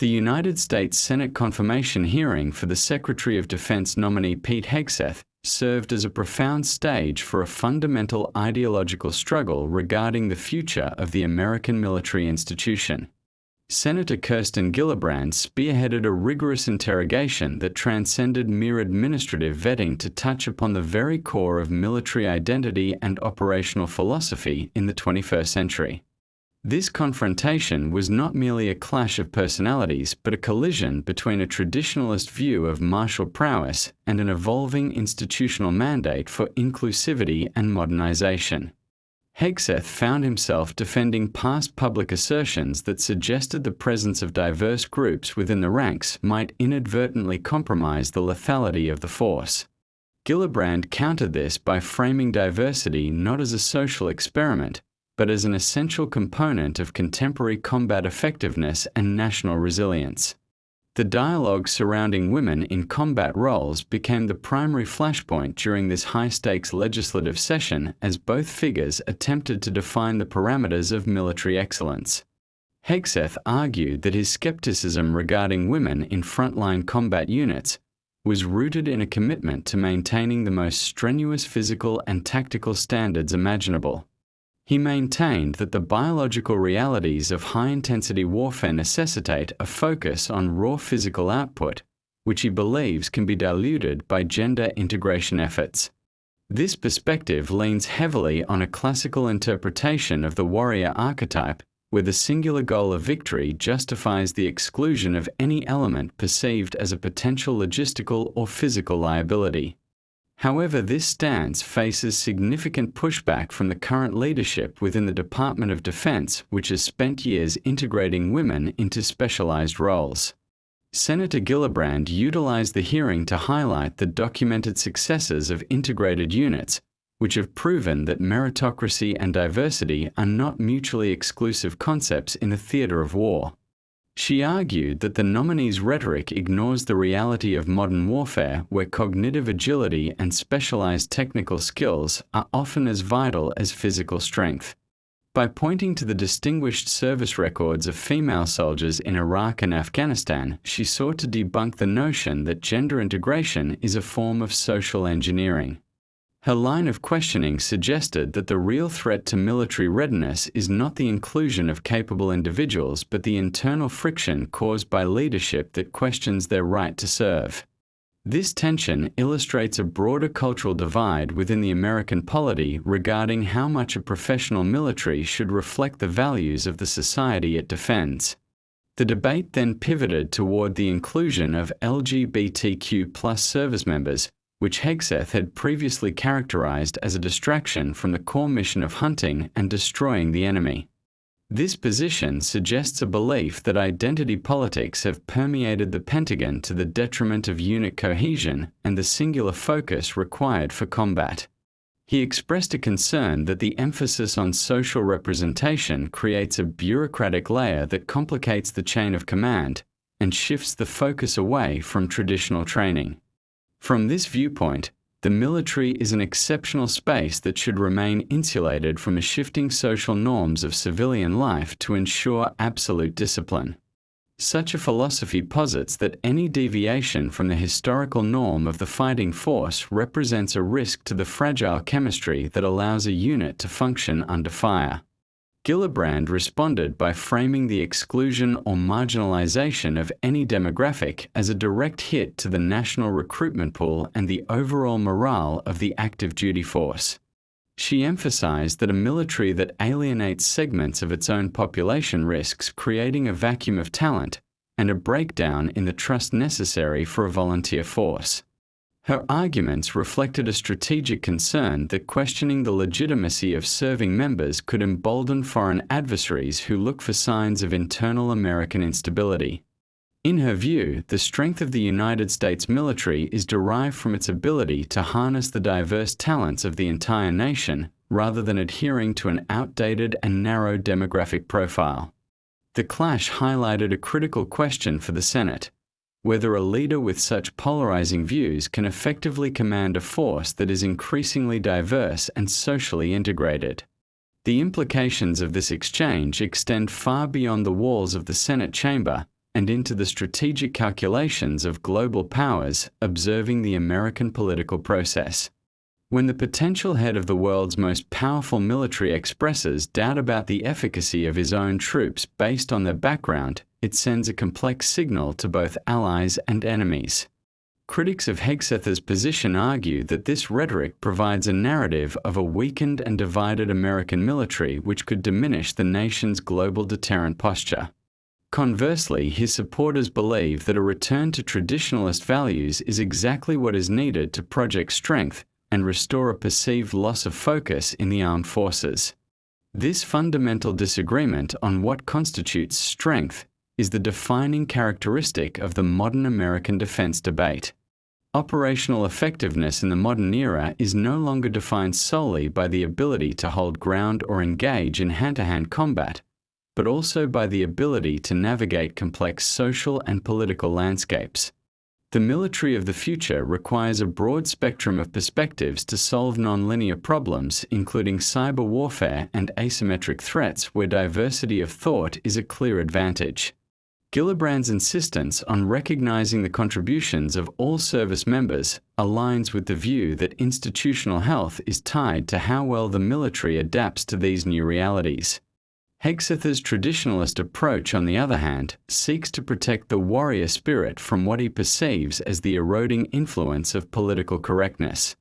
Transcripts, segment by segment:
The United States Senate confirmation hearing for the Secretary of Defense nominee Pete Hegseth served as a profound stage for a fundamental ideological struggle regarding the future of the American military institution. Senator Kirsten Gillibrand spearheaded a rigorous interrogation that transcended mere administrative vetting to touch upon the very core of military identity and operational philosophy in the 21st century. This confrontation was not merely a clash of personalities, but a collision between a traditionalist view of martial prowess and an evolving institutional mandate for inclusivity and modernization. Hegseth found himself defending past public assertions that suggested the presence of diverse groups within the ranks might inadvertently compromise the lethality of the force. Gillibrand countered this by framing diversity not as a social experiment, but as an essential component of contemporary combat effectiveness and national resilience. The dialogue surrounding women in combat roles became the primary flashpoint during this high-stakes legislative session as both figures attempted to define the parameters of military excellence. Hegseth argued that his skepticism regarding women in frontline combat units was rooted in a commitment to maintaining the most strenuous physical and tactical standards imaginable. He maintained that the biological realities of high-intensity warfare necessitate a focus on raw physical output, which he believes can be diluted by gender integration efforts. This perspective leans heavily on a classical interpretation of the warrior archetype, where the singular goal of victory justifies the exclusion of any element perceived as a potential logistical or physical liability. However, this stance faces significant pushback from the current leadership within the Department of Defense, which has spent years integrating women into specialized roles. Senator Gillibrand utilized the hearing to highlight the documented successes of integrated units, which have proven that meritocracy and diversity are not mutually exclusive concepts in the theater of war. She argued that the nominee's rhetoric ignores the reality of modern warfare, where cognitive agility and specialized technical skills are often as vital as physical strength. By pointing to the distinguished service records of female soldiers in Iraq and Afghanistan, she sought to debunk the notion that gender integration is a form of social engineering. Her line of questioning suggested that the real threat to military readiness is not the inclusion of capable individuals, but the internal friction caused by leadership that questions their right to serve. This tension illustrates a broader cultural divide within the American polity regarding how much a professional military should reflect the values of the society it defends. The debate then pivoted toward the inclusion of LGBTQ+ service members, which Hegseth had previously characterized as a distraction from the core mission of hunting and destroying the enemy. This position suggests a belief that identity politics have permeated the Pentagon to the detriment of unit cohesion and the singular focus required for combat. He expressed a concern that the emphasis on social representation creates a bureaucratic layer that complicates the chain of command and shifts the focus away from traditional training. From this viewpoint, the military is an exceptional space that should remain insulated from the shifting social norms of civilian life to ensure absolute discipline. Such a philosophy posits that any deviation from the historical norm of the fighting force represents a risk to the fragile chemistry that allows a unit to function under fire. Gillibrand responded by framing the exclusion or marginalization of any demographic as a direct hit to the national recruitment pool and the overall morale of the active duty force. She emphasized that a military that alienates segments of its own population risks creating a vacuum of talent and a breakdown in the trust necessary for a volunteer force. Her arguments reflected a strategic concern that questioning the legitimacy of serving members could embolden foreign adversaries who look for signs of internal American instability. In her view, the strength of the United States military is derived from its ability to harness the diverse talents of the entire nation rather than adhering to an outdated and narrow demographic profile. The clash highlighted a critical question for the Senate: whether a leader with such polarizing views can effectively command a force that is increasingly diverse and socially integrated. The implications of this exchange extend far beyond the walls of the Senate chamber and into the strategic calculations of global powers observing the American political process. When the potential head of the world's most powerful military expresses doubt about the efficacy of his own troops based on their background, it sends a complex signal to both allies and enemies. Critics of Hegseth's position argue that this rhetoric provides a narrative of a weakened and divided American military which could diminish the nation's global deterrent posture. Conversely, his supporters believe that a return to traditionalist values is exactly what is needed to project strength and restore a perceived loss of focus in the armed forces. This fundamental disagreement on what constitutes strength is the defining characteristic of the modern American defense debate. Operational effectiveness in the modern era is no longer defined solely by the ability to hold ground or engage in hand-to-hand combat, but also by the ability to navigate complex social and political landscapes. The military of the future requires a broad spectrum of perspectives to solve nonlinear problems, including cyber warfare and asymmetric threats where diversity of thought is a clear advantage. Gillibrand's insistence on recognizing the contributions of all service members aligns with the view that institutional health is tied to how well the military adapts to these new realities. Hegseth's traditionalist approach, on the other hand, seeks to protect the warrior spirit from what he perceives as the eroding influence of political correctness.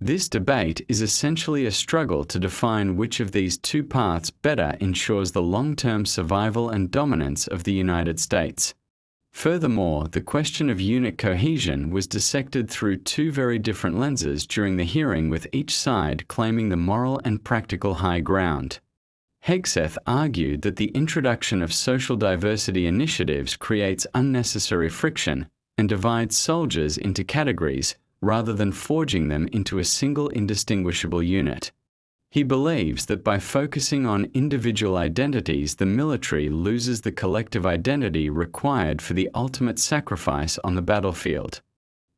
This debate is essentially a struggle to define which of these two paths better ensures the long-term survival and dominance of the United States. Furthermore, the question of unit cohesion was dissected through two very different lenses during the hearing, with each side claiming the moral and practical high ground. Hegseth argued that the introduction of social diversity initiatives creates unnecessary friction and divides soldiers into categories rather than forging them into a single indistinguishable unit. He believes that by focusing on individual identities, the military loses the collective identity required for the ultimate sacrifice on the battlefield.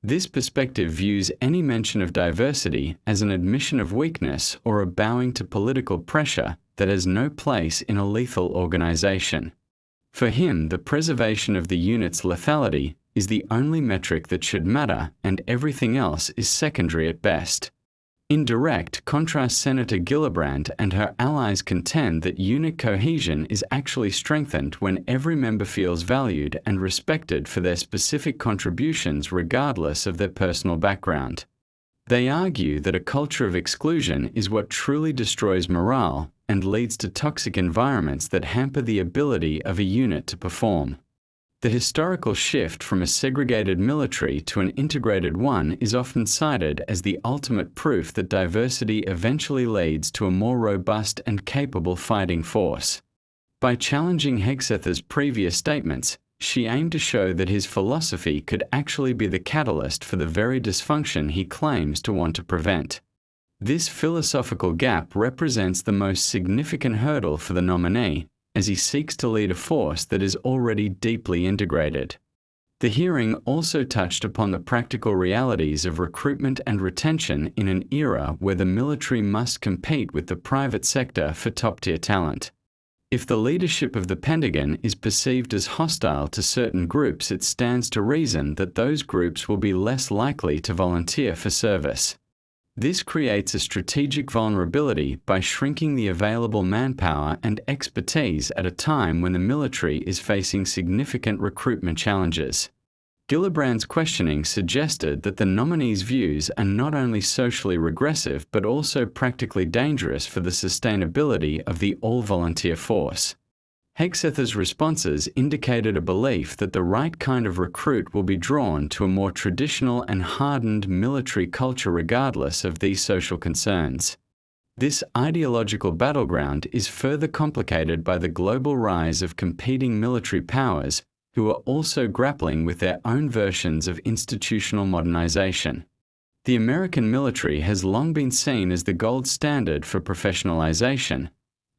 This perspective views any mention of diversity as an admission of weakness or a bowing to political pressure that has no place in a lethal organization. For him, the preservation of the unit's lethality is the only metric that should matter, and everything else is secondary at best. In direct contrast, Senator Gillibrand and her allies contend that unit cohesion is actually strengthened when every member feels valued and respected for their specific contributions regardless of their personal background. They argue that a culture of exclusion is what truly destroys morale and leads to toxic environments that hamper the ability of a unit to perform. The historical shift from a segregated military to an integrated one is often cited as the ultimate proof that diversity eventually leads to a more robust and capable fighting force. By challenging Hegseth's previous statements, she aimed to show that his philosophy could actually be the catalyst for the very dysfunction he claims to want to prevent. This philosophical gap represents the most significant hurdle for the nominee, as he seeks to lead a force that is already deeply integrated. The hearing also touched upon the practical realities of recruitment and retention in an era where the military must compete with the private sector for top-tier talent. If the leadership of the Pentagon is perceived as hostile to certain groups, it stands to reason that those groups will be less likely to volunteer for service. This creates a strategic vulnerability by shrinking the available manpower and expertise at a time when the military is facing significant recruitment challenges. Gillibrand's questioning suggested that the nominee's views are not only socially regressive but also practically dangerous for the sustainability of the all-volunteer force. Hegseth's responses indicated a belief that the right kind of recruit will be drawn to a more traditional and hardened military culture regardless of these social concerns. This ideological battleground is further complicated by the global rise of competing military powers who are also grappling with their own versions of institutional modernization. The American military has long been seen as the gold standard for professionalization,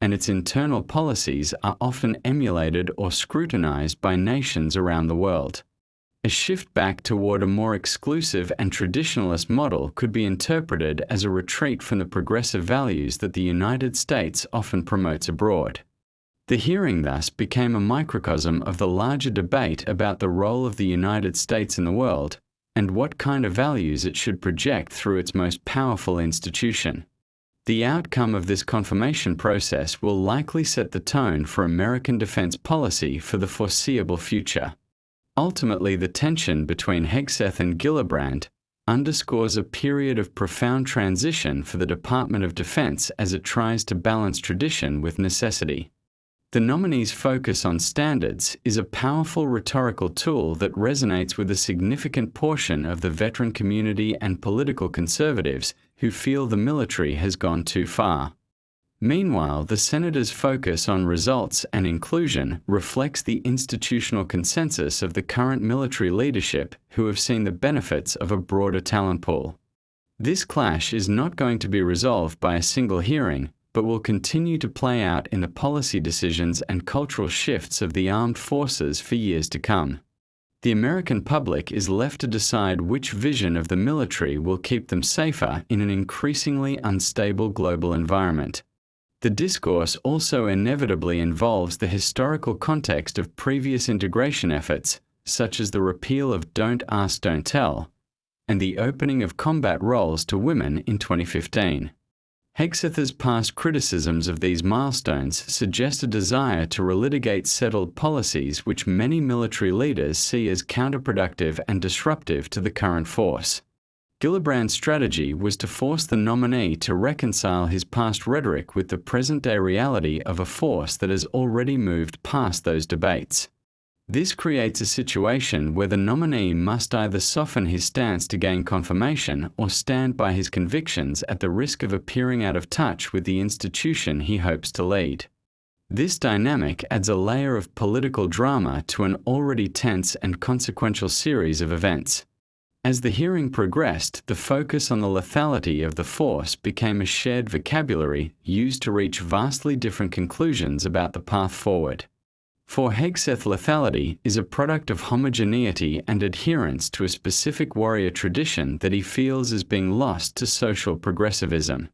and its internal policies are often emulated or scrutinized by nations around the world. A shift back toward a more exclusive and traditionalist model could be interpreted as a retreat from the progressive values that the United States often promotes abroad. The hearing thus became a microcosm of the larger debate about the role of the United States in the world and what kind of values it should project through its most powerful institution. The outcome of this confirmation process will likely set the tone for American defense policy for the foreseeable future. Ultimately, the tension between Hegseth and Gillibrand underscores a period of profound transition for the Department of Defense as it tries to balance tradition with necessity. The nominee's focus on standards is a powerful rhetorical tool that resonates with a significant portion of the veteran community and political conservatives who feel the military has gone too far. Meanwhile, the senator's focus on results and inclusion reflects the institutional consensus of the current military leadership who have seen the benefits of a broader talent pool. This clash is not going to be resolved by a single hearing, but will continue to play out in the policy decisions and cultural shifts of the armed forces for years to come. The American public is left to decide which vision of the military will keep them safer in an increasingly unstable global environment. The discourse also inevitably involves the historical context of previous integration efforts, such as the repeal of Don't Ask, Don't Tell, and the opening of combat roles to women in 2015. Hegseth's past criticisms of these milestones suggest a desire to relitigate settled policies which many military leaders see as counterproductive and disruptive to the current force. Gillibrand's strategy was to force the nominee to reconcile his past rhetoric with the present-day reality of a force that has already moved past those debates. This creates a situation where the nominee must either soften his stance to gain confirmation or stand by his convictions at the risk of appearing out of touch with the institution he hopes to lead. This dynamic adds a layer of political drama to an already tense and consequential series of events. As the hearing progressed, the focus on the lethality of the force became a shared vocabulary used to reach vastly different conclusions about the path forward. For Hegseth, lethality is a product of homogeneity and adherence to a specific warrior tradition that he feels is being lost to social progressivism.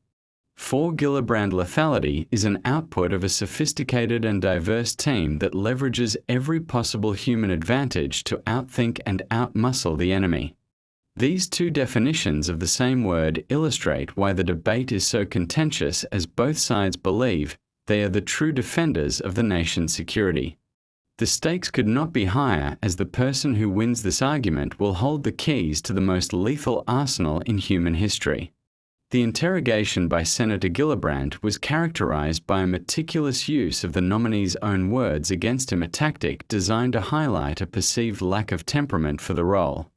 For Gillibrand, lethality is an output of a sophisticated and diverse team that leverages every possible human advantage to outthink and outmuscle the enemy. These two definitions of the same word illustrate why the debate is so contentious, as both sides believe they are the true defenders of the nation's security. The stakes could not be higher, as the person who wins this argument will hold the keys to the most lethal arsenal in human history. The interrogation by Senator Gillibrand was characterized by a meticulous use of the nominee's own words against him, a tactic designed to highlight a perceived lack of temperament for the role.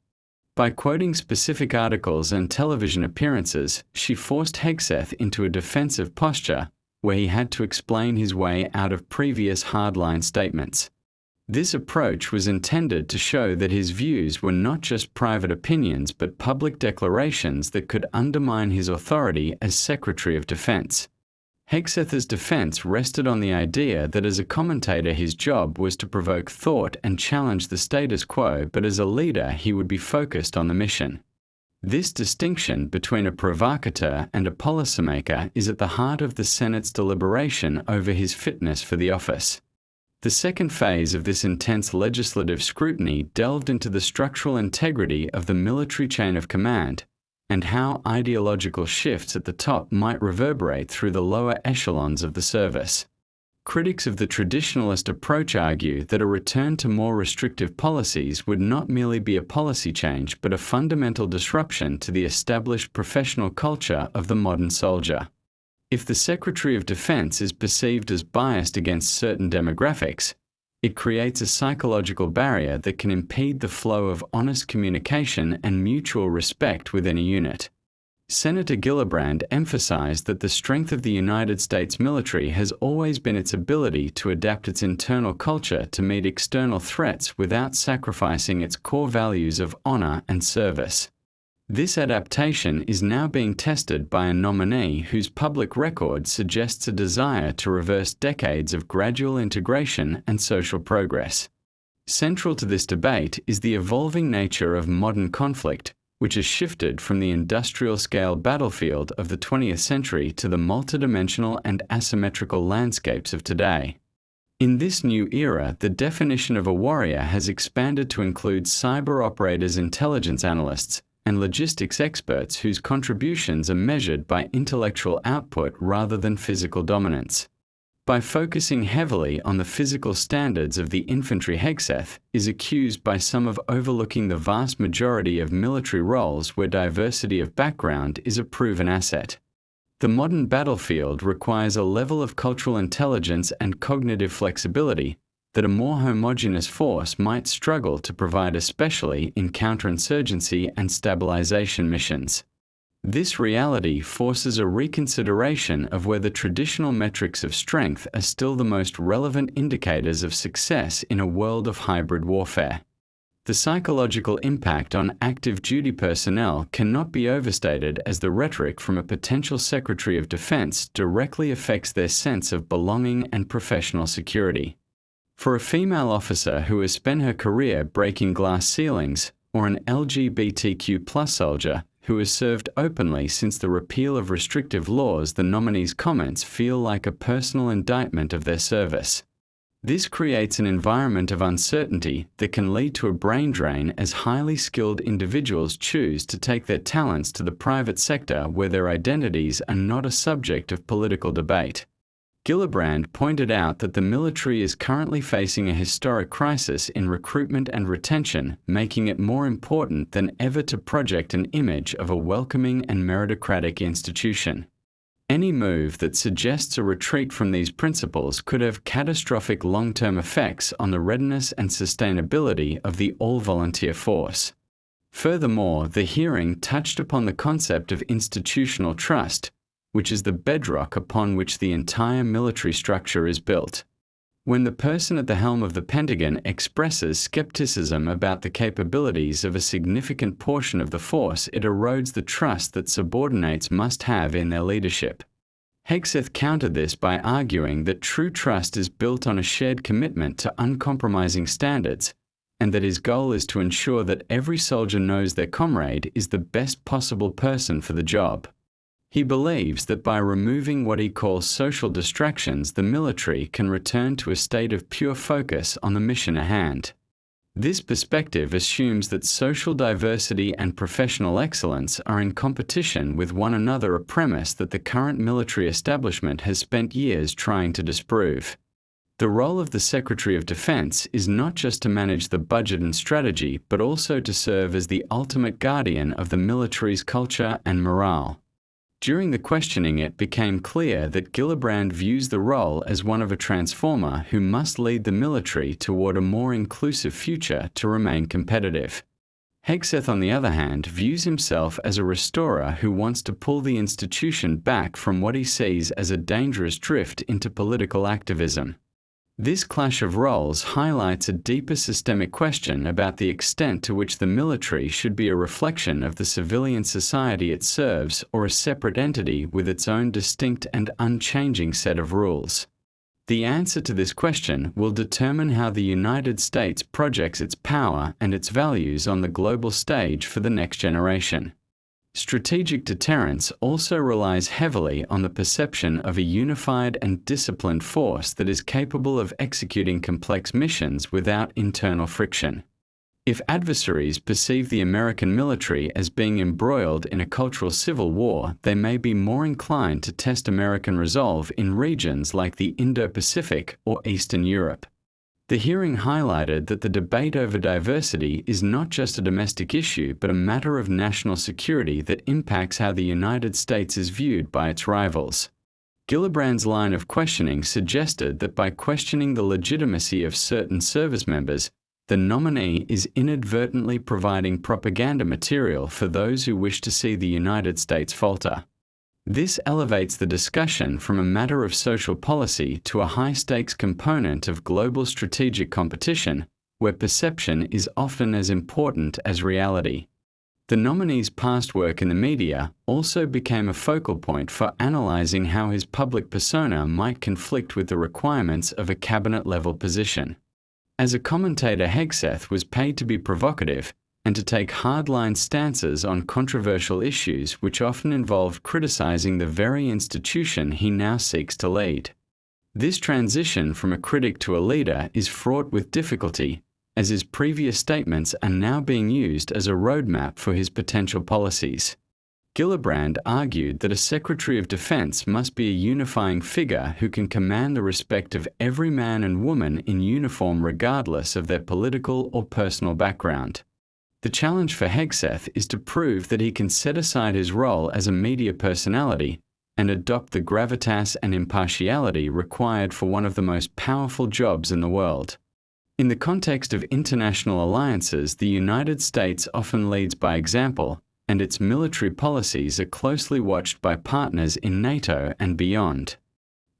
By quoting specific articles and television appearances, she forced Hegseth into a defensive posture where he had to explain his way out of previous hardline statements. This approach was intended to show that his views were not just private opinions but public declarations that could undermine his authority as Secretary of Defense. Hegseth's defense rested on the idea that as a commentator his job was to provoke thought and challenge the status quo, but as a leader he would be focused on the mission. This distinction between a provocateur and a policymaker is at the heart of the Senate's deliberation over his fitness for the office. The second phase of this intense legislative scrutiny delved into the structural integrity of the military chain of command and how ideological shifts at the top might reverberate through the lower echelons of the service. Critics of the traditionalist approach argue that a return to more restrictive policies would not merely be a policy change but a fundamental disruption to the established professional culture of the modern soldier. If the Secretary of Defense is perceived as biased against certain demographics, it creates a psychological barrier that can impede the flow of honest communication and mutual respect within a unit. Senator Gillibrand emphasized that the strength of the United States military has always been its ability to adapt its internal culture to meet external threats without sacrificing its core values of honor and service. This adaptation is now being tested by a nominee whose public record suggests a desire to reverse decades of gradual integration and social progress. Central to this debate is the evolving nature of modern conflict, which has shifted from the industrial-scale battlefield of the 20th century to the multidimensional and asymmetrical landscapes of today. In this new era, the definition of a warrior has expanded to include cyber operators, intelligence analysts, and logistics experts whose contributions are measured by intellectual output rather than physical dominance. By focusing heavily on the physical standards of the infantry, Hegseth is accused by some of overlooking the vast majority of military roles where diversity of background is a proven asset. The modern battlefield requires a level of cultural intelligence and cognitive flexibility that a more homogeneous force might struggle to provide, especially in counterinsurgency and stabilization missions. This reality forces a reconsideration of whether traditional metrics of strength are still the most relevant indicators of success in a world of hybrid warfare. The psychological impact on active duty personnel cannot be overstated, as the rhetoric from a potential Secretary of Defense directly affects their sense of belonging and professional security. For a female officer who has spent her career breaking glass ceilings, or an LGBTQ+ soldier who has served openly since the repeal of restrictive laws, the nominee's comments feel like a personal indictment of their service. This creates an environment of uncertainty that can lead to a brain drain as highly skilled individuals choose to take their talents to the private sector where their identities are not a subject of political debate. Gillibrand pointed out that the military is currently facing a historic crisis in recruitment and retention, making it more important than ever to project an image of a welcoming and meritocratic institution. Any move that suggests a retreat from these principles could have catastrophic long-term effects on the readiness and sustainability of the all-volunteer force. Furthermore, the hearing touched upon the concept of institutional trust, which is the bedrock upon which the entire military structure is built. When the person at the helm of the Pentagon expresses skepticism about the capabilities of a significant portion of the force, it erodes the trust that subordinates must have in their leadership. Hegseth countered this by arguing that true trust is built on a shared commitment to uncompromising standards, and that his goal is to ensure that every soldier knows their comrade is the best possible person for the job. He believes that by removing what he calls social distractions, the military can return to a state of pure focus on the mission at hand. This perspective assumes that social diversity and professional excellence are in competition with one another, a premise that the current military establishment has spent years trying to disprove. The role of the Secretary of Defense is not just to manage the budget and strategy, but also to serve as the ultimate guardian of the military's culture and morale. During the questioning, it became clear that Gillibrand views the role as one of a transformer who must lead the military toward a more inclusive future to remain competitive. Hegseth, on the other hand, views himself as a restorer who wants to pull the institution back from what he sees as a dangerous drift into political activism. This clash of roles highlights a deeper systemic question about the extent to which the military should be a reflection of the civilian society it serves, or a separate entity with its own distinct and unchanging set of rules. The answer to this question will determine how the United States projects its power and its values on the global stage for the next generation. Strategic deterrence also relies heavily on the perception of a unified and disciplined force that is capable of executing complex missions without internal friction. If adversaries perceive the American military as being embroiled in a cultural civil war, they may be more inclined to test American resolve in regions like the Indo-Pacific or Eastern Europe. The hearing highlighted that the debate over diversity is not just a domestic issue, but a matter of national security that impacts how the United States is viewed by its rivals. Gillibrand's line of questioning suggested that by questioning the legitimacy of certain service members, the nominee is inadvertently providing propaganda material for those who wish to see the United States falter. This elevates the discussion from a matter of social policy to a high-stakes component of global strategic competition, where perception is often as important as reality. The nominee's past work in the media also became a focal point for analyzing how his public persona might conflict with the requirements of a cabinet-level position. As a commentator, Hegseth was paid to be provocative and to take hardline stances on controversial issues which often involved criticizing the very institution he now seeks to lead. This transition from a critic to a leader is fraught with difficulty, as his previous statements are now being used as a roadmap for his potential policies. Gillibrand argued that a Secretary of Defense must be a unifying figure who can command the respect of every man and woman in uniform regardless of their political or personal background. The challenge for Hegseth is to prove that he can set aside his role as a media personality and adopt the gravitas and impartiality required for one of the most powerful jobs in the world. In the context of international alliances, the United States often leads by example, and its military policies are closely watched by partners in NATO and beyond.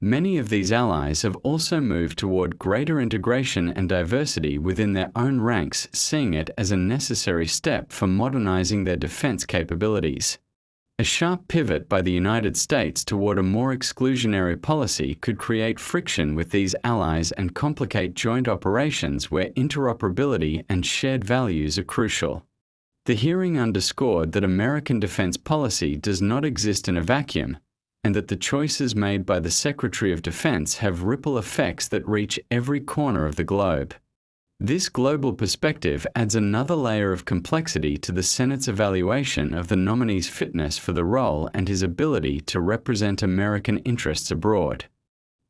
Many of these allies have also moved toward greater integration and diversity within their own ranks, seeing it as a necessary step for modernizing their defense capabilities. A sharp pivot by the United States toward a more exclusionary policy could create friction with these allies and complicate joint operations where interoperability and shared values are crucial. The hearing underscored that American defense policy does not exist in a vacuum, and that the choices made by the Secretary of Defense have ripple effects that reach every corner of the globe. This global perspective adds another layer of complexity to the Senate's evaluation of the nominee's fitness for the role and his ability to represent American interests abroad.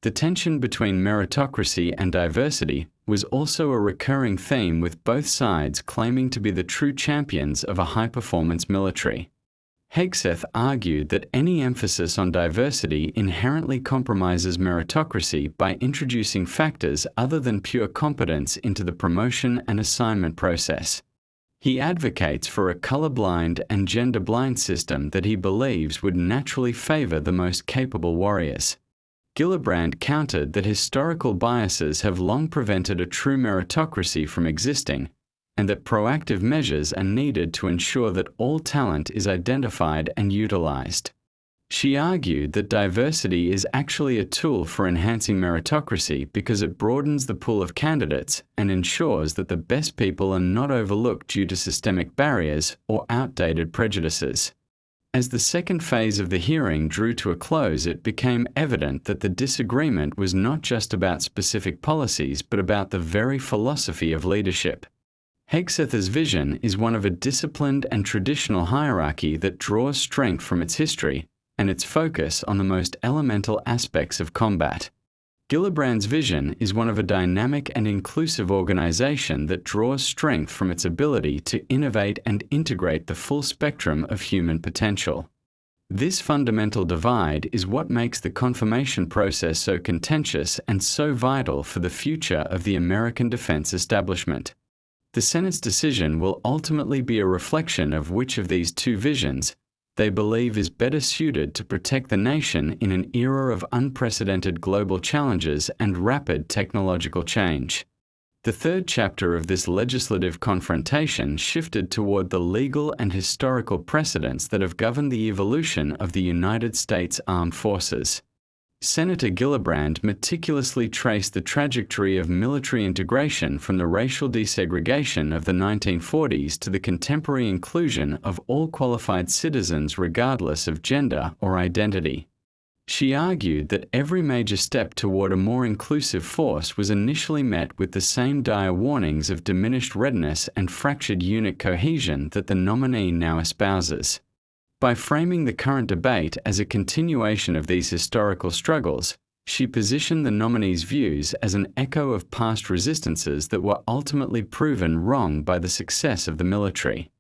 The tension between meritocracy and diversity was also a recurring theme, with both sides claiming to be the true champions of a high-performance military. Hegseth argued that any emphasis on diversity inherently compromises meritocracy by introducing factors other than pure competence into the promotion and assignment process. He advocates for a colorblind and gender-blind system that he believes would naturally favor the most capable warriors. Gillibrand countered that historical biases have long prevented a true meritocracy from existing, and that proactive measures are needed to ensure that all talent is identified and utilized. She argued that diversity is actually a tool for enhancing meritocracy because it broadens the pool of candidates and ensures that the best people are not overlooked due to systemic barriers or outdated prejudices. As the second phase of the hearing drew to a close, it became evident that the disagreement was not just about specific policies but about the very philosophy of leadership. Hegseth's vision is one of a disciplined and traditional hierarchy that draws strength from its history and its focus on the most elemental aspects of combat. Gillibrand's vision is one of a dynamic and inclusive organization that draws strength from its ability to innovate and integrate the full spectrum of human potential. This fundamental divide is what makes the confirmation process so contentious and so vital for the future of the American defense establishment. The Senate's decision will ultimately be a reflection of which of these two visions they believe is better suited to protect the nation in an era of unprecedented global challenges and rapid technological change. The third chapter of this legislative confrontation shifted toward the legal and historical precedents that have governed the evolution of the United States Armed Forces. Senator Gillibrand meticulously traced the trajectory of military integration from the racial desegregation of the 1940s to the contemporary inclusion of all qualified citizens regardless of gender or identity. She argued that every major step toward a more inclusive force was initially met with the same dire warnings of diminished readiness and fractured unit cohesion that the nominee now espouses. By framing the current debate as a continuation of these historical struggles, she positioned the nominee's views as an echo of past resistances that were ultimately proven wrong by the success of the military.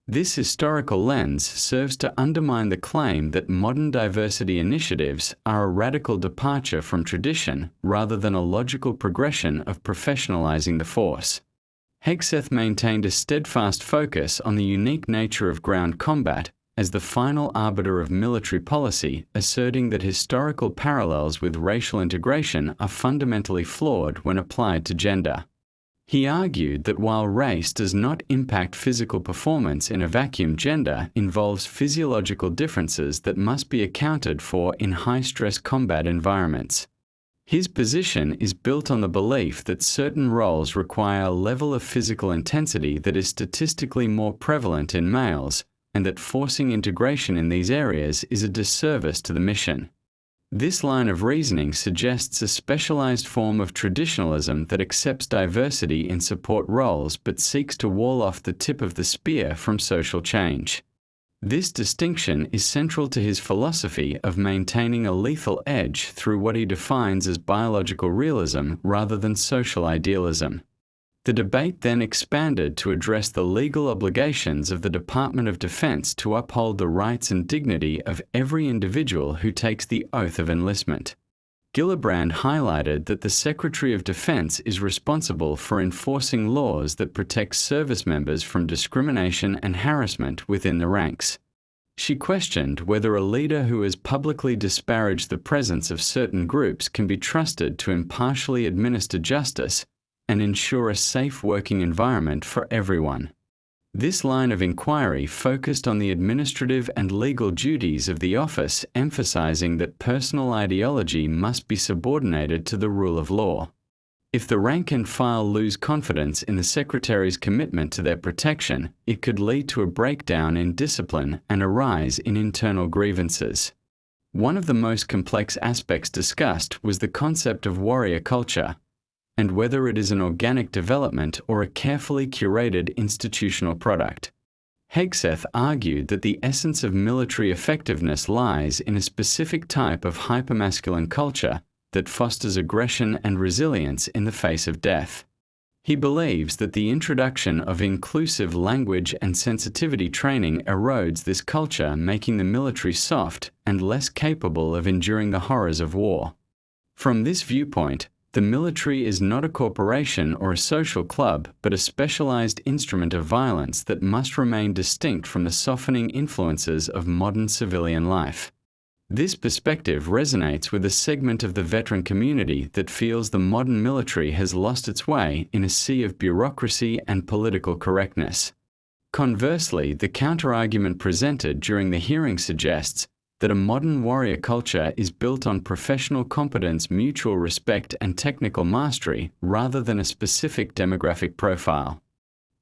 This historical lens serves to undermine the claim that modern diversity initiatives are a radical departure from tradition rather than a logical progression of professionalizing the force. Hegseth maintained a steadfast focus on the unique nature of ground combat as the final arbiter of military policy, asserting that historical parallels with racial integration are fundamentally flawed when applied to gender. He argued that while race does not impact physical performance in a vacuum, gender involves physiological differences that must be accounted for in high-stress combat environments. His position is built on the belief that certain roles require a level of physical intensity that is statistically more prevalent in males, and that forcing integration in these areas is a disservice to the mission. This line of reasoning suggests a specialized form of traditionalism that accepts diversity in support roles but seeks to wall off the tip of the spear from social change. This distinction is central to his philosophy of maintaining a lethal edge through what he defines as biological realism rather than social idealism. The debate then expanded to address the legal obligations of the Department of Defense to uphold the rights and dignity of every individual who takes the oath of enlistment. Gillibrand highlighted that the Secretary of Defense is responsible for enforcing laws that protect service members from discrimination and harassment within the ranks. She questioned whether a leader who has publicly disparaged the presence of certain groups can be trusted to impartially administer justice and ensure a safe working environment for everyone. This line of inquiry focused on the administrative and legal duties of the office, emphasizing that personal ideology must be subordinated to the rule of law. If the rank and file lose confidence in the Secretary's commitment to their protection, it could lead to a breakdown in discipline and a rise in internal grievances. One of the most complex aspects discussed was the concept of warrior culture, and whether it is an organic development or a carefully curated institutional product. Hegseth argued that the essence of military effectiveness lies in a specific type of hypermasculine culture that fosters aggression and resilience in the face of death. He believes that the introduction of inclusive language and sensitivity training erodes this culture, making the military soft and less capable of enduring the horrors of war. From this viewpoint, the military is not a corporation or a social club, but a specialized instrument of violence that must remain distinct from the softening influences of modern civilian life. This perspective resonates with a segment of the veteran community that feels the modern military has lost its way in a sea of bureaucracy and political correctness. Conversely, the counterargument presented during the hearing suggests that a modern warrior culture is built on professional competence, mutual respect, and technical mastery rather than a specific demographic profile.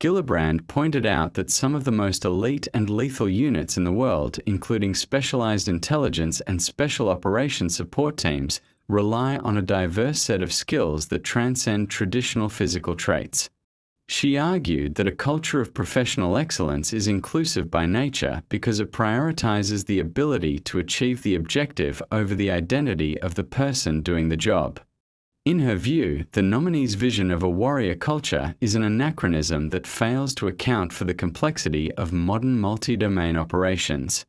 Gillibrand pointed out that some of the most elite and lethal units in the world, including specialized intelligence and special operations support teams, rely on a diverse set of skills that transcend traditional physical traits. She argued that a culture of professional excellence is inclusive by nature because it prioritizes the ability to achieve the objective over the identity of the person doing the job. In her view, the nominee's vision of a warrior culture is an anachronism that fails to account for the complexity of modern multi-domain operations.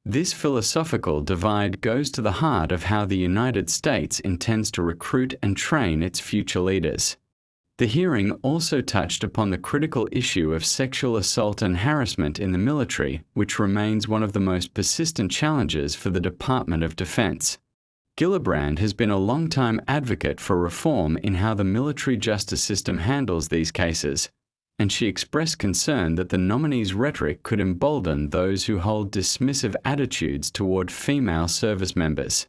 This philosophical divide goes to the heart of how the United States intends to recruit and train its future leaders. The hearing also touched upon the critical issue of sexual assault and harassment in the military, which remains one of the most persistent challenges for the Department of Defense. Gillibrand has been a long-time advocate for reform in how the military justice system handles these cases, and she expressed concern that the nominee's rhetoric could embolden those who hold dismissive attitudes toward female service members.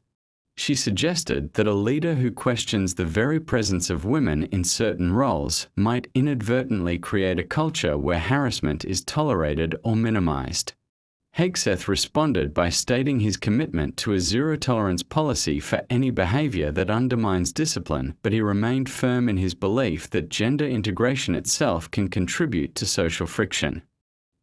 She suggested that a leader who questions the very presence of women in certain roles might inadvertently create a culture where harassment is tolerated or minimized. Hegseth responded by stating his commitment to a zero-tolerance policy for any behavior that undermines discipline, but he remained firm in his belief that gender integration itself can contribute to social friction.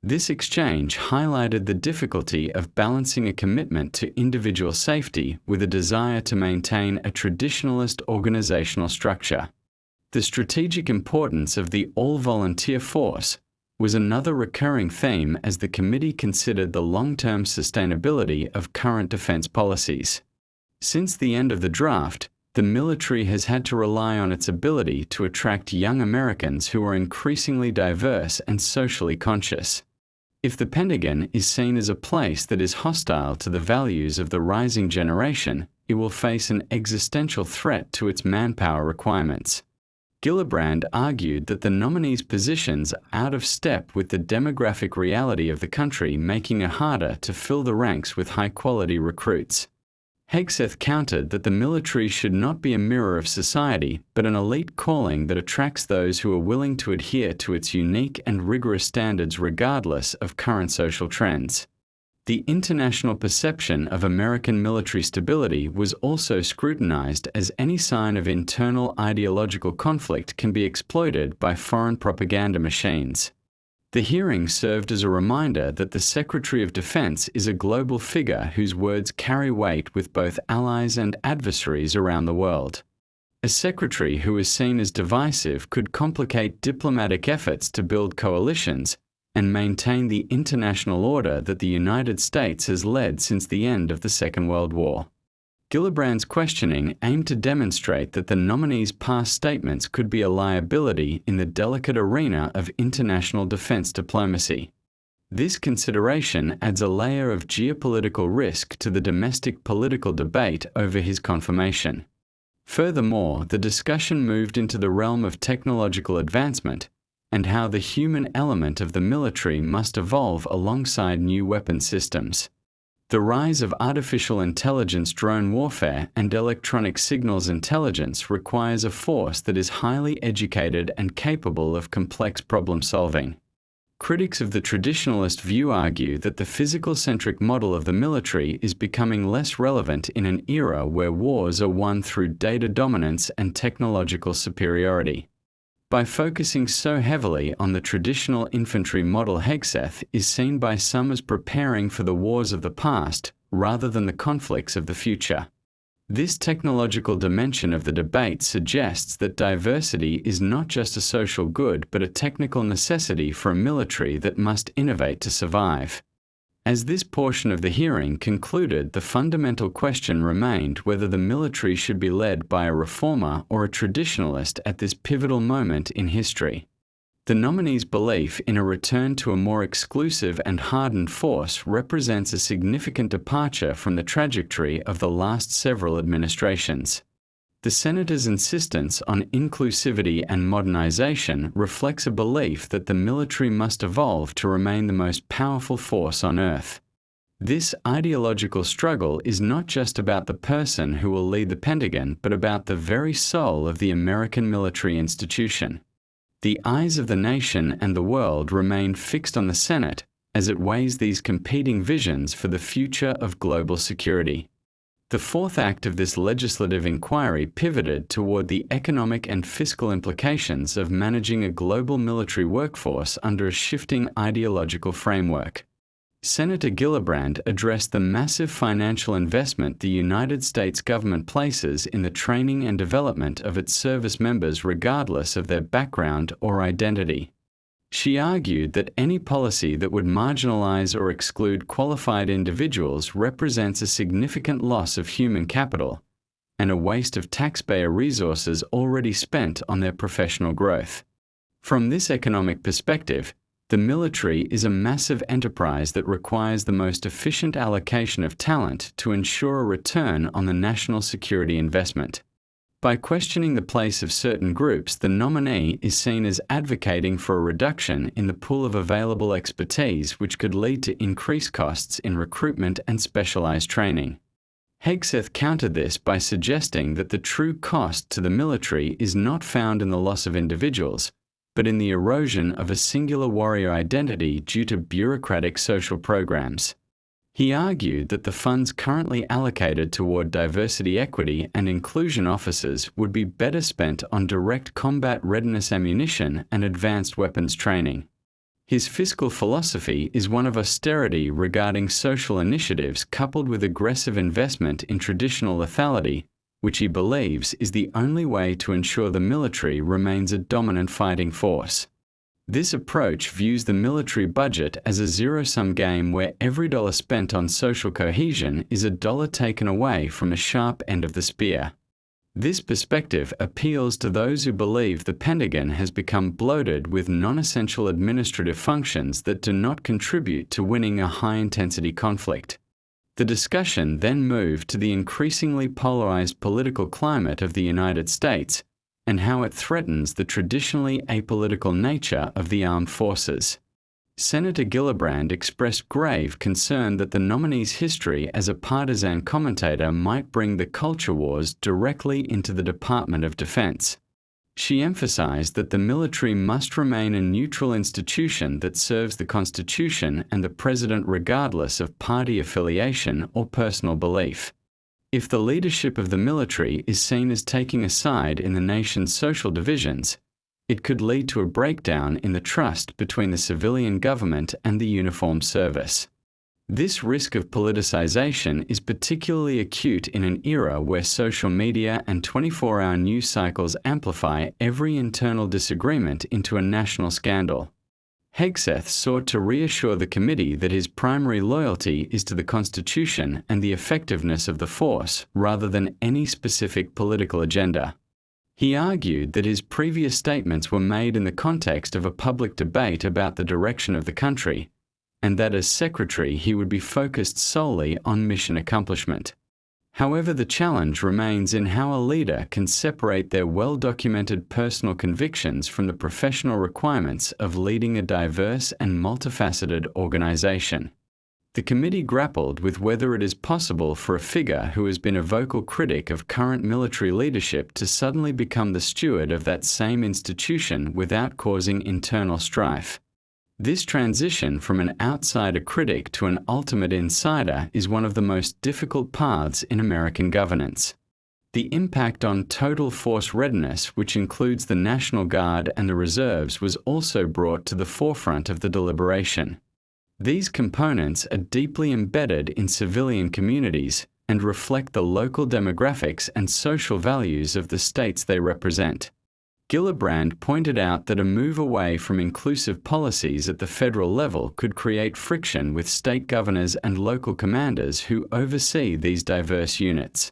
This exchange highlighted the difficulty of balancing a commitment to individual safety with a desire to maintain a traditionalist organizational structure. The strategic importance of the all-volunteer force was another recurring theme as the committee considered the long-term sustainability of current defense policies. Since the end of the draft, the military has had to rely on its ability to attract young Americans who are increasingly diverse and socially conscious. If the Pentagon is seen as a place that is hostile to the values of the rising generation, it will face an existential threat to its manpower requirements. Gillibrand argued that the nominee's positions are out of step with the demographic reality of the country, making it harder to fill the ranks with high-quality recruits. Hegseth countered that the military should not be a mirror of society, but an elite calling that attracts those who are willing to adhere to its unique and rigorous standards regardless of current social trends. The international perception of American military stability was also scrutinized, as any sign of internal ideological conflict can be exploited by foreign propaganda machines. The hearing served as a reminder that the Secretary of Defense is a global figure whose words carry weight with both allies and adversaries around the world. A secretary who is seen as divisive could complicate diplomatic efforts to build coalitions and maintain the international order that the United States has led since the end of the Second World War. Gillibrand's questioning aimed to demonstrate that the nominee's past statements could be a liability in the delicate arena of international defense diplomacy. This consideration adds a layer of geopolitical risk to the domestic political debate over his confirmation. Furthermore, the discussion moved into the realm of technological advancement and how the human element of the military must evolve alongside new weapon systems. The rise of artificial intelligence drone warfare and electronic signals intelligence requires a force that is highly educated and capable of complex problem solving. Critics of the traditionalist view argue that the physical-centric model of the military is becoming less relevant in an era where wars are won through data dominance and technological superiority. By focusing so heavily on the traditional infantry model, Hegseth is seen by some as preparing for the wars of the past rather than the conflicts of the future. This technological dimension of the debate suggests that diversity is not just a social good but a technical necessity for a military that must innovate to survive. As this portion of the hearing concluded, the fundamental question remained whether the military should be led by a reformer or a traditionalist at this pivotal moment in history. The nominee's belief in a return to a more exclusive and hardened force represents a significant departure from the trajectory of the last several administrations. The senator's insistence on inclusivity and modernization reflects a belief that the military must evolve to remain the most powerful force on Earth. This ideological struggle is not just about the person who will lead the Pentagon, but about the very soul of the American military institution. The eyes of the nation and the world remain fixed on the Senate as it weighs these competing visions for the future of global security. The fourth act of this legislative inquiry pivoted toward the economic and fiscal implications of managing a global military workforce under a shifting ideological framework. Senator Gillibrand addressed the massive financial investment the United States government places in the training and development of its service members regardless of their background or identity. She argued that any policy that would marginalize or exclude qualified individuals represents a significant loss of human capital and a waste of taxpayer resources already spent on their professional growth. From this economic perspective, the military is a massive enterprise that requires the most efficient allocation of talent to ensure a return on the national security investment. By questioning the place of certain groups, the nominee is seen as advocating for a reduction in the pool of available expertise, which could lead to increased costs in recruitment and specialized training. Hegseth countered this by suggesting that the true cost to the military is not found in the loss of individuals, but in the erosion of a singular warrior identity due to bureaucratic social programs. He argued that the funds currently allocated toward diversity, equity, and inclusion officers would be better spent on direct combat readiness ammunition and advanced weapons training. His fiscal philosophy is one of austerity regarding social initiatives coupled with aggressive investment in traditional lethality, which he believes is the only way to ensure the military remains a dominant fighting force. This approach views the military budget as a zero-sum game where every dollar spent on social cohesion is a dollar taken away from a sharp end of the spear. This perspective appeals to those who believe the Pentagon has become bloated with non-essential administrative functions that do not contribute to winning a high-intensity conflict. The discussion then moved to the increasingly polarized political climate of the United States and how it threatens the traditionally apolitical nature of the armed forces. Senator Gillibrand expressed grave concern that the nominee's history as a partisan commentator might bring the culture wars directly into the Department of Defense. She emphasized that the military must remain a neutral institution that serves the Constitution and the President regardless of party affiliation or personal belief. If the leadership of the military is seen as taking a side in the nation's social divisions, it could lead to a breakdown in the trust between the civilian government and the uniformed service. This risk of politicization is particularly acute in an era where social media and 24-hour news cycles amplify every internal disagreement into a national scandal. Hegseth sought to reassure the committee that his primary loyalty is to the Constitution and the effectiveness of the force rather than any specific political agenda. He argued that his previous statements were made in the context of a public debate about the direction of the country, and that as secretary he would be focused solely on mission accomplishment. However, the challenge remains in how a leader can separate their well-documented personal convictions from the professional requirements of leading a diverse and multifaceted organization. The committee grappled with whether it is possible for a figure who has been a vocal critic of current military leadership to suddenly become the steward of that same institution without causing internal strife. This transition from an outsider critic to an ultimate insider is one of the most difficult paths in American governance. The impact on total force readiness, which includes the National Guard and the reserves, was also brought to the forefront of the deliberation. These components are deeply embedded in civilian communities and reflect the local demographics and social values of the states they represent. Gillibrand pointed out that a move away from inclusive policies at the federal level could create friction with state governors and local commanders who oversee these diverse units.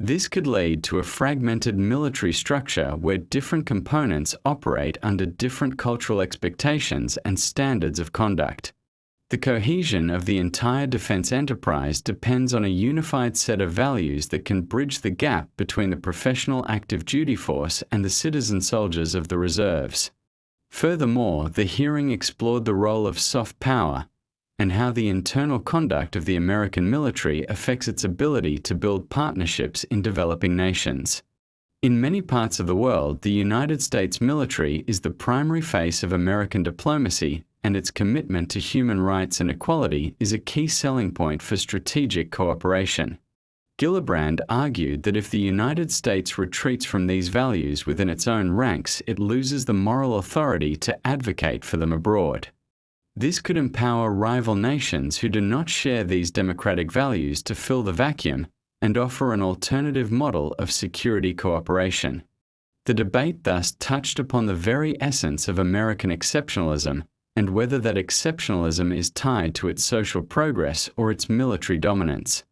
This could lead to a fragmented military structure where different components operate under different cultural expectations and standards of conduct. The cohesion of the entire defense enterprise depends on a unified set of values that can bridge the gap between the professional active duty force and the citizen soldiers of the reserves. Furthermore, the hearing explored the role of soft power and how the internal conduct of the American military affects its ability to build partnerships in developing nations. In many parts of the world, the United States military is the primary face of American diplomacy, and its commitment to human rights and equality is a key selling point for strategic cooperation. Gillibrand argued that if the United States retreats from these values within its own ranks, it loses the moral authority to advocate for them abroad. This could empower rival nations who do not share these democratic values to fill the vacuum and offer an alternative model of security cooperation. The debate thus touched upon the very essence of American exceptionalism and whether that exceptionalism is tied to its social progress or its military dominance.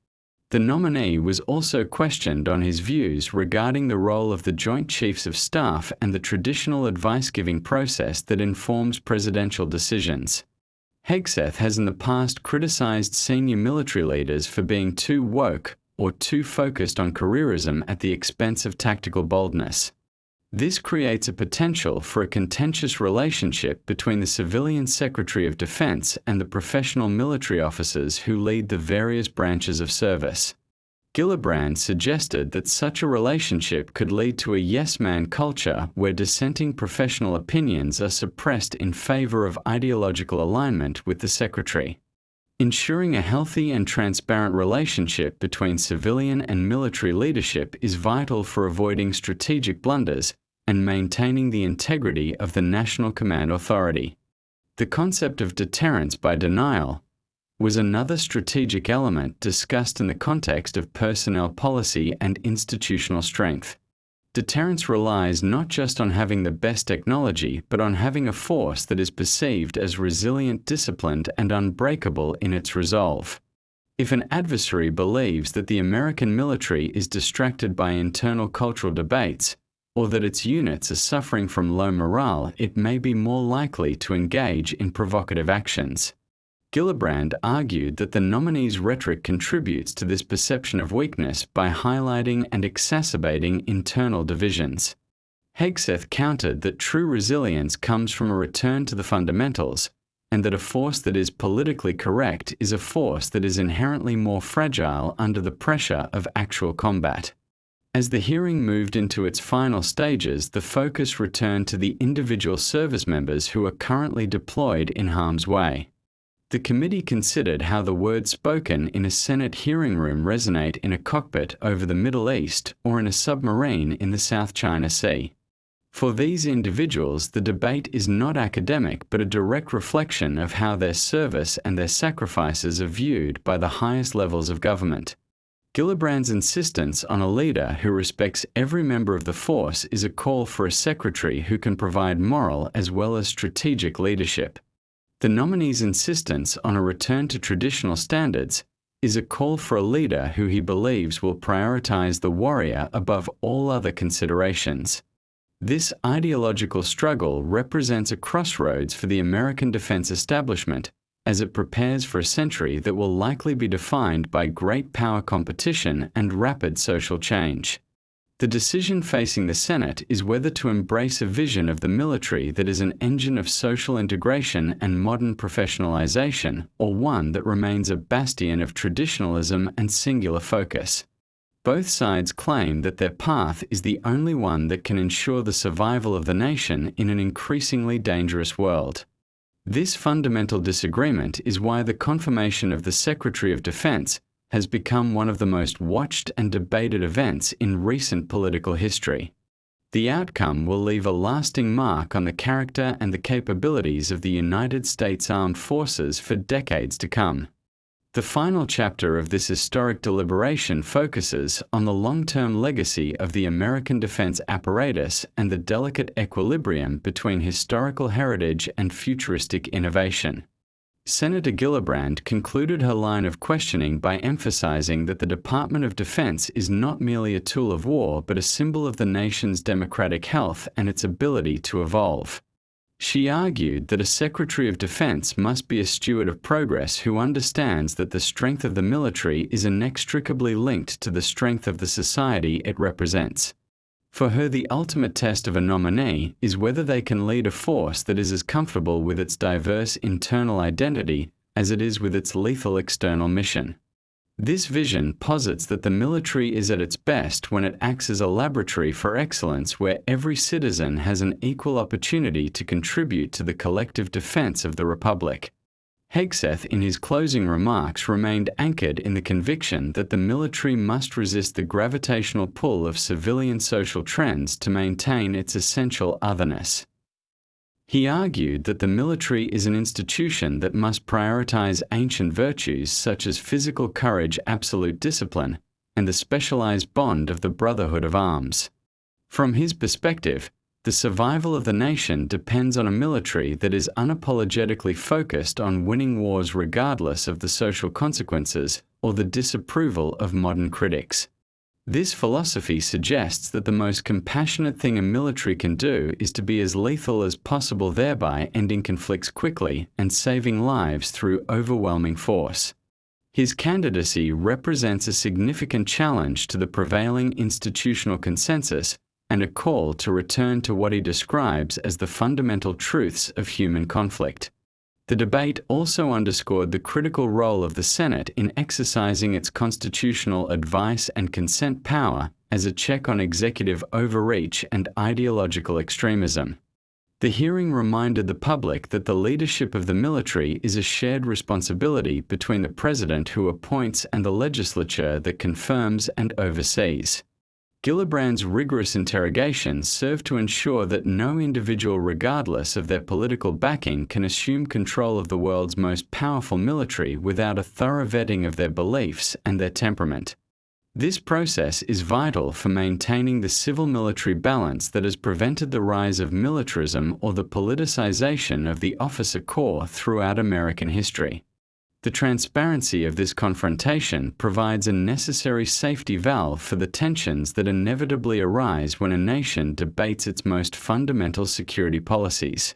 The nominee was also questioned on his views regarding the role of the Joint Chiefs of Staff and the traditional advice-giving process that informs presidential decisions. Hegseth has in the past criticized senior military leaders for being too woke or too focused on careerism at the expense of tactical boldness. This creates a potential for a contentious relationship between the civilian Secretary of Defense and the professional military officers who lead the various branches of service. Gillibrand suggested that such a relationship could lead to a yes-man culture where dissenting professional opinions are suppressed in favor of ideological alignment with the Secretary. Ensuring a healthy and transparent relationship between civilian and military leadership is vital for avoiding strategic blunders and maintaining the integrity of the National Command Authority. The concept of deterrence by denial was another strategic element discussed in the context of personnel policy and institutional strength. Deterrence relies not just on having the best technology, but on having a force that is perceived as resilient, disciplined, and unbreakable in its resolve. If an adversary believes that the American military is distracted by internal cultural debates, or that its units are suffering from low morale, it may be more likely to engage in provocative actions. Gillibrand argued that the nominee's rhetoric contributes to this perception of weakness by highlighting and exacerbating internal divisions. Hegseth countered that true resilience comes from a return to the fundamentals, and that a force that is politically correct is a force that is inherently more fragile under the pressure of actual combat. As the hearing moved into its final stages, the focus returned to the individual service members who are currently deployed in harm's way. The committee considered how the words spoken in a Senate hearing room resonate in a cockpit over the Middle East or in a submarine in the South China Sea. For these individuals, the debate is not academic but a direct reflection of how their service and their sacrifices are viewed by the highest levels of government. Gillibrand's insistence on a leader who respects every member of the force is a call for a secretary who can provide moral as well as strategic leadership. The nominee's insistence on a return to traditional standards is a call for a leader who he believes will prioritize the warrior above all other considerations. This ideological struggle represents a crossroads for the American defense establishment as it prepares for a century that will likely be defined by great power competition and rapid social change. The decision facing the Senate is whether to embrace a vision of the military that is an engine of social integration and modern professionalization, or one that remains a bastion of traditionalism and singular focus. Both sides claim that their path is the only one that can ensure the survival of the nation in an increasingly dangerous world. This fundamental disagreement is why the confirmation of the Secretary of Defense has become one of the most watched and debated events in recent political history. The outcome will leave a lasting mark on the character and the capabilities of the United States Armed Forces for decades to come. The final chapter of this historic deliberation focuses on the long-term legacy of the American defense apparatus and the delicate equilibrium between historical heritage and futuristic innovation. Senator Gillibrand concluded her line of questioning by emphasizing that the Department of Defense is not merely a tool of war but a symbol of the nation's democratic health and its ability to evolve. She argued that a Secretary of Defense must be a steward of progress who understands that the strength of the military is inextricably linked to the strength of the society it represents. For her, the ultimate test of a nominee is whether they can lead a force that is as comfortable with its diverse internal identity as it is with its lethal external mission. This vision posits that the military is at its best when it acts as a laboratory for excellence where every citizen has an equal opportunity to contribute to the collective defense of the Republic. Hegseth, in his closing remarks, remained anchored in the conviction that the military must resist the gravitational pull of civilian social trends to maintain its essential otherness. He argued that the military is an institution that must prioritize ancient virtues such as physical courage, absolute discipline, and the specialized bond of the brotherhood of arms. From his perspective, the survival of the nation depends on a military that is unapologetically focused on winning wars regardless of the social consequences or the disapproval of modern critics. This philosophy suggests that the most compassionate thing a military can do is to be as lethal as possible, thereby ending conflicts quickly and saving lives through overwhelming force. His candidacy represents a significant challenge to the prevailing institutional consensus and a call to return to what he describes as the fundamental truths of human conflict. The debate also underscored the critical role of the Senate in exercising its constitutional advice and consent power as a check on executive overreach and ideological extremism. The hearing reminded the public that the leadership of the military is a shared responsibility between the president who appoints and the legislature that confirms and oversees. Gillibrand's rigorous interrogation served to ensure that no individual, regardless of their political backing, can assume control of the world's most powerful military without a thorough vetting of their beliefs and their temperament. This process is vital for maintaining the civil-military balance that has prevented the rise of militarism or the politicization of the officer corps throughout American history. The transparency of this confrontation provides a necessary safety valve for the tensions that inevitably arise when a nation debates its most fundamental security policies.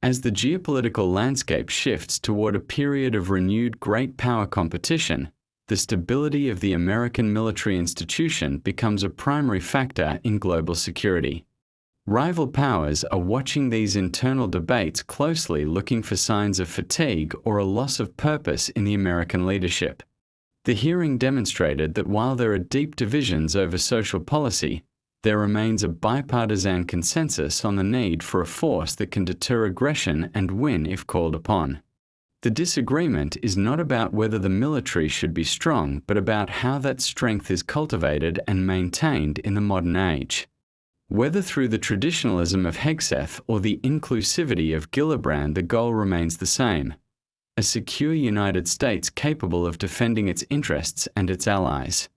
As the geopolitical landscape shifts toward a period of renewed great power competition, the stability of the American military institution becomes a primary factor in global security. Rival powers are watching these internal debates closely, looking for signs of fatigue or a loss of purpose in the American leadership. The hearing demonstrated that while there are deep divisions over social policy, there remains a bipartisan consensus on the need for a force that can deter aggression and win if called upon. The disagreement is not about whether the military should be strong, but about how that strength is cultivated and maintained in the modern age. Whether through the traditionalism of Hegseth or the inclusivity of Gillibrand, the goal remains the same: a secure United States capable of defending its interests and its allies.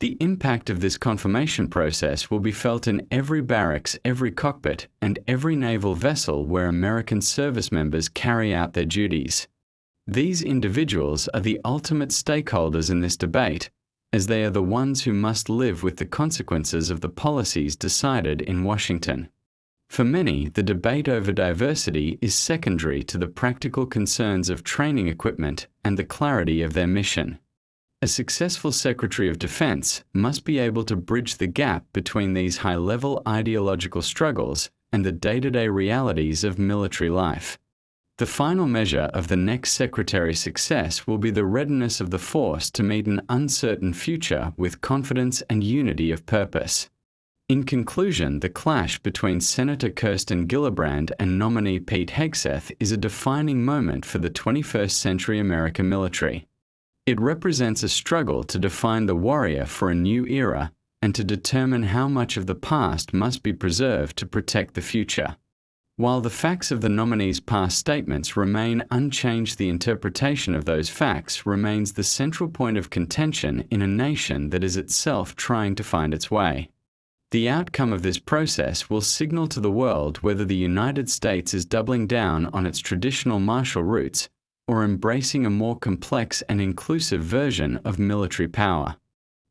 The impact of this confirmation process will be felt in every barracks, every cockpit, and every naval vessel where American service members carry out their duties. These individuals are the ultimate stakeholders in this debate, as they are the ones who must live with the consequences of the policies decided in Washington. For many, the debate over diversity is secondary to the practical concerns of training equipment and the clarity of their mission. A successful Secretary of Defense must be able to bridge the gap between these high-level ideological struggles and the day-to-day realities of military life. The final measure of the next Secretary's success will be the readiness of the force to meet an uncertain future with confidence and unity of purpose. In conclusion, the clash between Senator Kirsten Gillibrand and nominee Pete Hegseth is a defining moment for the 21st century American military. It represents a struggle to define the warrior for a new era and to determine how much of the past must be preserved to protect the future. While the facts of the nominee's past statements remain unchanged, the interpretation of those facts remains the central point of contention in a nation that is itself trying to find its way. The outcome of this process will signal to the world whether the United States is doubling down on its traditional martial roots or embracing a more complex and inclusive version of military power.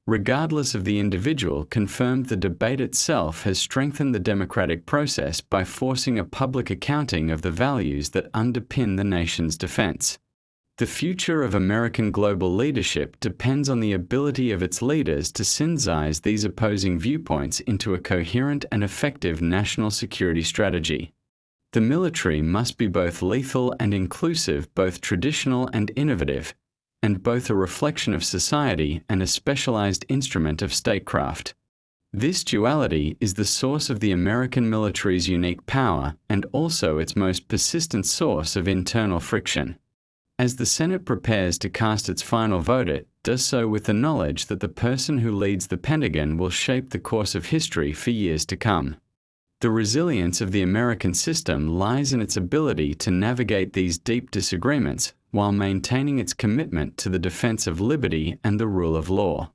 Regardless of the individual, confirmed the debate itself has strengthened the democratic process by forcing a public accounting of the values that underpin the nation's defense. The future of American global leadership depends on the ability of its leaders to synthesize these opposing viewpoints into a coherent and effective national security strategy. The military must be both lethal and inclusive, both traditional and innovative, and both a reflection of society and a specialized instrument of statecraft. This duality is the source of the American military's unique power and also its most persistent source of internal friction. As the Senate prepares to cast its final vote, it does so with the knowledge that the person who leads the Pentagon will shape the course of history for years to come. The resilience of the American system lies in its ability to navigate these deep disagreements while maintaining its commitment to the defense of liberty and the rule of law.